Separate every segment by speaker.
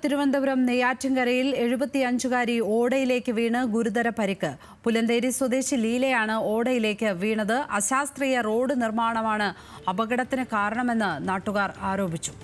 Speaker 1: തിരുവനന്തപുരം നെയ്യാറ്റിൻകരയിൽ 75-കാരി ഓടയിലേക്ക് വീണ് ഗുരുതര പരിക്ക്. പുലന്തേരി സ്വദേശി ലീലയാണ് ഓടയിലേക്ക് വീണത്. അശാസ്ത്രീയ റോഡ് നിർമ്മാണമാണ് അപകടത്തിന് കാരണമെന്ന് നാട്ടുകാർ ആരോപിച്ചു.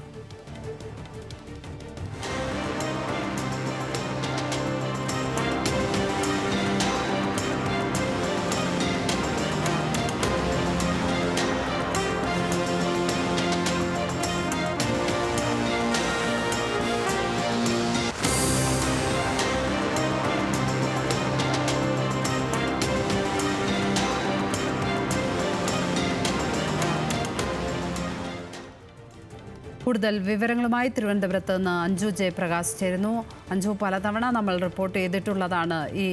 Speaker 1: കൂടുതൽ വിവരങ്ങളുമായി തിരുവനന്തപുരത്ത് നിന്ന് അഞ്ജു ജയപ്രകാശ് ചേരുന്നു. അഞ്ജു, പലതവണ നമ്മൾ റിപ്പോർട്ട് ചെയ്തിട്ടുള്ളതാണ് ഈ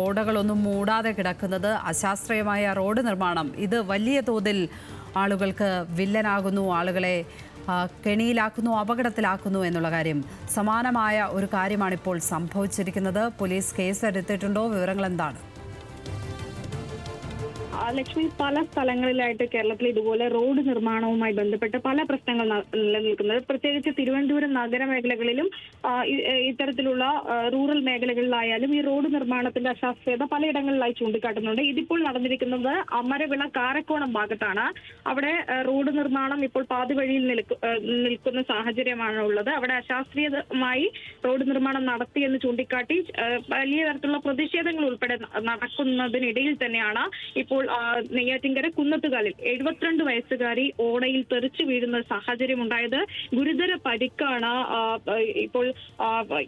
Speaker 1: ഓടകളൊന്നും മൂടാതെ കിടക്കുന്നത്. അശാസ്ത്രീയമായ റോഡ് നിർമ്മാണം ഇത് വലിയ തോതിൽ ആളുകൾക്ക് വില്ലനാകുന്നു, ആളുകളെ കെണിയിലാക്കുന്നു, അപകടത്തിലാക്കുന്നു എന്നുള്ള കാര്യം. സമാനമായ ഒരു കാര്യമാണിപ്പോൾ സംഭവിച്ചിരിക്കുന്നത്. പോലീസ് കേസെടുത്തിട്ടുണ്ടോ? വിവരങ്ങൾ എന്താണ്?
Speaker 2: ലക്ഷ്മി, പല സ്ഥലങ്ങളിലായിട്ട് കേരളത്തിൽ ഇതുപോലെ റോഡ് നിർമ്മാണവുമായി ബന്ധപ്പെട്ട് പല പ്രശ്നങ്ങൾ നിലനിൽക്കുന്നത്. പ്രത്യേകിച്ച് തിരുവനന്തപുരം നഗരമേഖലകളിലും ഇത്തരത്തിലുള്ള റൂറൽ മേഖലകളിലായാലും ഈ റോഡ് നിർമ്മാണത്തിന്റെ അശാസ്ത്രീയത പലയിടങ്ങളിലായി ചൂണ്ടിക്കാട്ടുന്നുണ്ട്. ഇതിപ്പോൾ നടന്നിരിക്കുന്നത് അമരവിള കാരക്കോണം ഭാഗത്താണ്. അവിടെ റോഡ് നിർമ്മാണം ഇപ്പോൾ പാതിവഴിയിൽ നിൽക്കുന്ന സാഹചര്യമാണ് ഉള്ളത്. അവിടെ അശാസ്ത്രീയമായി റോഡ് നിർമ്മാണം നടത്തിയെന്ന് ചൂണ്ടിക്കാട്ടി വലിയ തരത്തിലുള്ള പ്രതിഷേധങ്ങൾ ഉൾപ്പെടെ നടക്കുന്നതിനിടയിൽ തന്നെയാണ് ഇപ്പോൾ നെയ്യാറ്റിൻകര കുന്നത്തുകാലിൽ 72 വയസ്സുകാരി ഓടയിൽ തെറിച്ചു വീഴുന്ന സാഹചര്യം ഉണ്ടായത്. ഗുരുതര പരിക്കാണ് ഇപ്പോൾ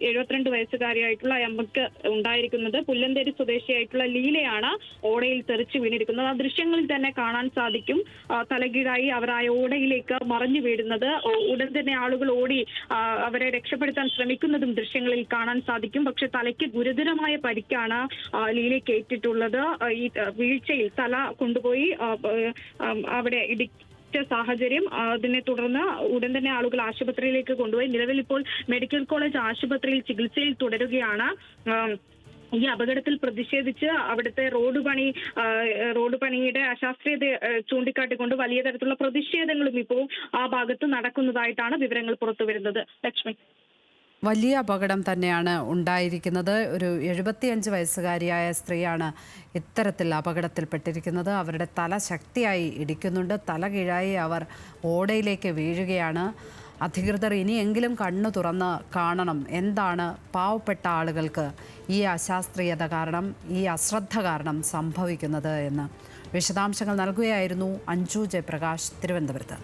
Speaker 2: 72 വയസ്സുകാരിയായിട്ടുള്ള അമ്മക്ക് ഉണ്ടായിരിക്കുന്നത്. പുല്ലന്തേരി സ്വദേശിയായിട്ടുള്ള ലീലയാണ് ഓടയിൽ തെറിച്ചു വീണിരിക്കുന്നത്. ആ ദൃശ്യങ്ങളിൽ തന്നെ കാണാൻ സാധിക്കും. തലകീഴായി അവർ ആ ഓടയിലേക്ക് മറിഞ്ഞു വീഴുന്നത്. ഉടൻ തന്നെ ആളുകൾ ഓടി അവരെ രക്ഷപ്പെടുത്താൻ ശ്രമിക്കുന്നതും ദൃശ്യങ്ങളിൽ കാണാൻ സാധിക്കും. പക്ഷെ തലയ്ക്ക് ഗുരുതരമായ പരിക്കാണ് ലീലയ്ക്ക് ഏറ്റിട്ടുള്ളത്. ഈ വീഴ്ചയിൽ തല കൊണ്ടുപോയി അവിടെ ഇടിച്ച സാഹചര്യം. അതിനെ തുടർന്ന് ഉടൻ തന്നെ ആളുകൾ ആശുപത്രിയിലേക്ക് കൊണ്ടുപോയി. നിലവിൽ ഇപ്പോൾ മെഡിക്കൽ കോളേജ് ആശുപത്രിയിൽ ചികിത്സയിൽ തുടരുകയാണ്. ഈ അപകടത്തിൽ പ്രതിഷേധിച്ച് അവിടുത്തെ റോഡ് പണിയുടെ അശാസ്ത്രീയത ചൂണ്ടിക്കാട്ടിക്കൊണ്ട് വലിയ തരത്തിലുള്ള പ്രതിഷേധങ്ങളും ഇപ്പോൾ ആ ഭാഗത്ത് നടക്കുന്നതായിട്ടാണ് വിവരങ്ങൾ പുറത്തുവരുന്നത്. ലക്ഷ്മി,
Speaker 1: വലിയ അപകടം തന്നെയാണ് ഉണ്ടായിരിക്കുന്നത്. ഒരു 75 വയസ്സുകാരിയായ സ്ത്രീയാണ് ഇത്തരത്തിൽ അപകടത്തിൽപ്പെട്ടിരിക്കുന്നത്. അവരുടെ തല ശക്തിയായി ഇടിക്കുന്നുണ്ട്. തല കീഴായി അവർ ഓടയിലേക്ക് വീഴുകയാണ്. അധികൃതർ ഇനിയെങ്കിലും കണ്ണു തുറന്ന് കാണണം എന്താണ് പാവപ്പെട്ട ആളുകൾക്ക് ഈ അശാസ്ത്രീയത കാരണം, ഈ അശ്രദ്ധ കാരണം സംഭവിക്കുന്നത് എന്ന്. വിശദാംശങ്ങൾ നൽകുകയായിരുന്നു അഞ്ജു ജയപ്രകാശ് തിരുവനന്തപുരത്ത്.